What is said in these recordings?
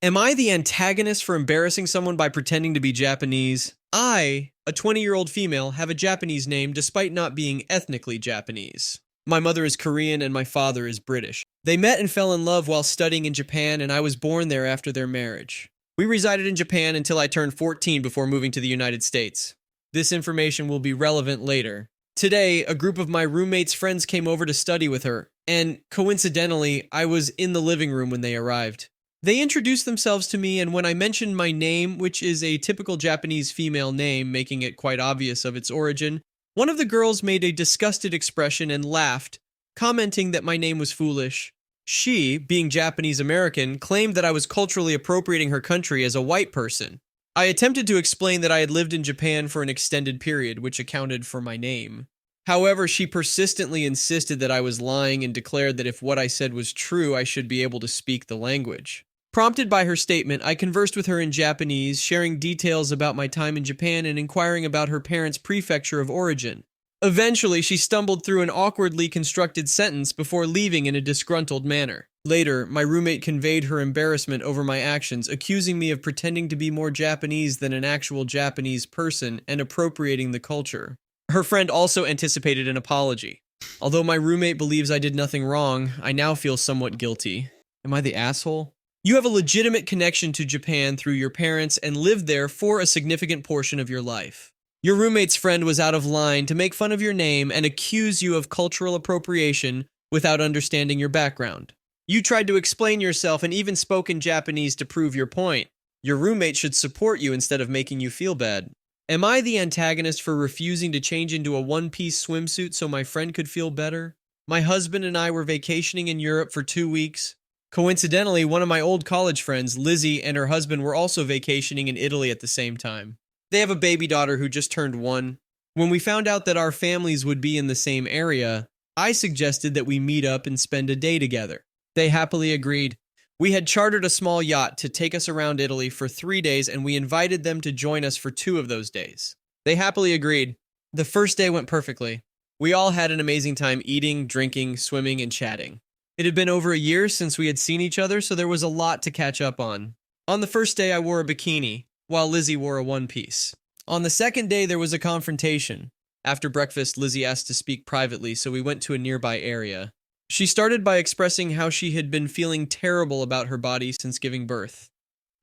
Am I the antagonist for embarrassing someone by pretending to be Japanese? I, a 20-year-old female, have a Japanese name despite not being ethnically Japanese. My mother is Korean and my father is British. They met and fell in love while studying in Japan, and I was born there after their marriage. We resided in Japan until I turned 14 before moving to the United States. This information will be relevant later. Today, a group of my roommate's friends came over to study with her, and coincidentally, I was in the living room when they arrived. They introduced themselves to me, and when I mentioned my name, which is a typical Japanese female name, making it quite obvious of its origin, one of the girls made a disgusted expression and laughed, commenting that my name was foolish. She, being Japanese American, claimed that I was culturally appropriating her country as a white person. I attempted to explain that I had lived in Japan for an extended period, which accounted for my name. However, she persistently insisted that I was lying and declared that if what I said was true, I should be able to speak the language. Prompted by her statement, I conversed with her in Japanese, sharing details about my time in Japan and inquiring about her parents' prefecture of origin. Eventually, she stumbled through an awkwardly constructed sentence before leaving in a disgruntled manner. Later, my roommate conveyed her embarrassment over my actions, accusing me of pretending to be more Japanese than an actual Japanese person and appropriating the culture. Her friend also anticipated an apology. Although my roommate believes I did nothing wrong, I now feel somewhat guilty. Am I the asshole? You have a legitimate connection to Japan through your parents and lived there for a significant portion of your life. Your roommate's friend was out of line to make fun of your name and accuse you of cultural appropriation without understanding your background. You tried to explain yourself and even spoke in Japanese to prove your point. Your roommate should support you instead of making you feel bad. Am I the antagonist for refusing to change into a one-piece swimsuit so my friend could feel better? My husband and I were vacationing in Europe for 2 weeks. Coincidentally, one of my old college friends, Lizzie, and her husband were also vacationing in Italy at the same time. They have a baby daughter who just turned 1. When we found out that our families would be in the same area, I suggested that we meet up and spend a day together. They happily agreed. We had chartered a small yacht to take us around Italy for 3 days, and we invited them to join us for 2 of those days. They happily agreed. The first day went perfectly. We all had an amazing time eating, drinking, swimming, and chatting. It had been over a year since we had seen each other, so there was a lot to catch up on. On the first day, I wore a bikini, while Lizzie wore a one-piece. On the second day, there was a confrontation. After breakfast, Lizzie asked to speak privately, so we went to a nearby area. She started by expressing how she had been feeling terrible about her body since giving birth,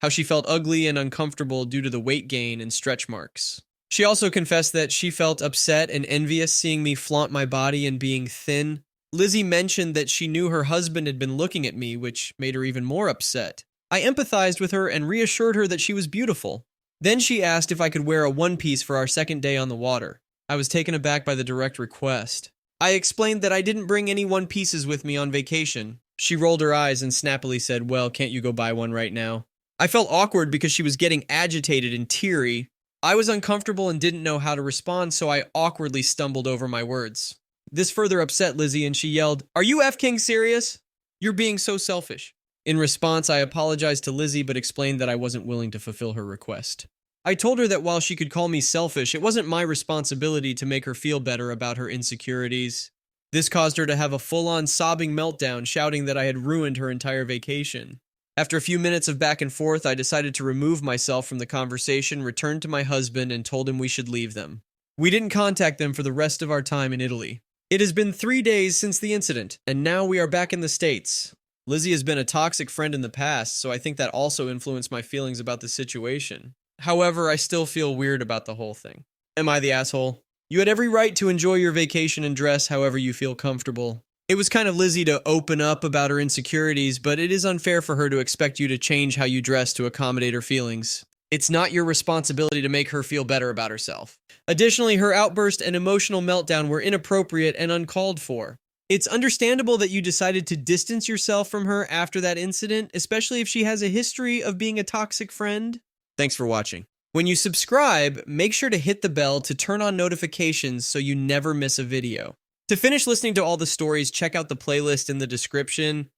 how she felt ugly and uncomfortable due to the weight gain and stretch marks. She also confessed that she felt upset and envious seeing me flaunt my body and being thin. Lizzie mentioned that she knew her husband had been looking at me, which made her even more upset. I empathized with her and reassured her that she was beautiful. Then she asked if I could wear a one-piece for our second day on the water. I was taken aback by the direct request. I explained that I didn't bring any one-pieces with me on vacation. She rolled her eyes and snappily said, "Well, can't you go buy one right now?" I felt awkward because she was getting agitated and teary. I was uncomfortable and didn't know how to respond, so I awkwardly stumbled over my words. This further upset Lizzie and she yelled, "Are you F-King serious? You're being so selfish." In response, I apologized to Lizzie but explained that I wasn't willing to fulfill her request. I told her that while she could call me selfish, it wasn't my responsibility to make her feel better about her insecurities. This caused her to have a full-on sobbing meltdown, shouting that I had ruined her entire vacation. After a few minutes of back and forth, I decided to remove myself from the conversation, returned to my husband, and told him we should leave them. We didn't contact them for the rest of our time in Italy. It has been 3 days since the incident, and now we are back in the States. Lizzie has been a toxic friend in the past, so I think that also influenced my feelings about the situation. However, I still feel weird about the whole thing. Am I the asshole? You had every right to enjoy your vacation and dress however you feel comfortable. It was kind of Lizzie to open up about her insecurities, but it is unfair for her to expect you to change how you dress to accommodate her feelings. It's not your responsibility to make her feel better about herself. Additionally, her outburst and emotional meltdown were inappropriate and uncalled for. It's understandable that you decided to distance yourself from her after that incident, especially if she has a history of being a toxic friend. Thanks for watching. When you subscribe, make sure to hit the bell to turn on notifications so you never miss a video. To finish listening to all the stories, check out the playlist in the description.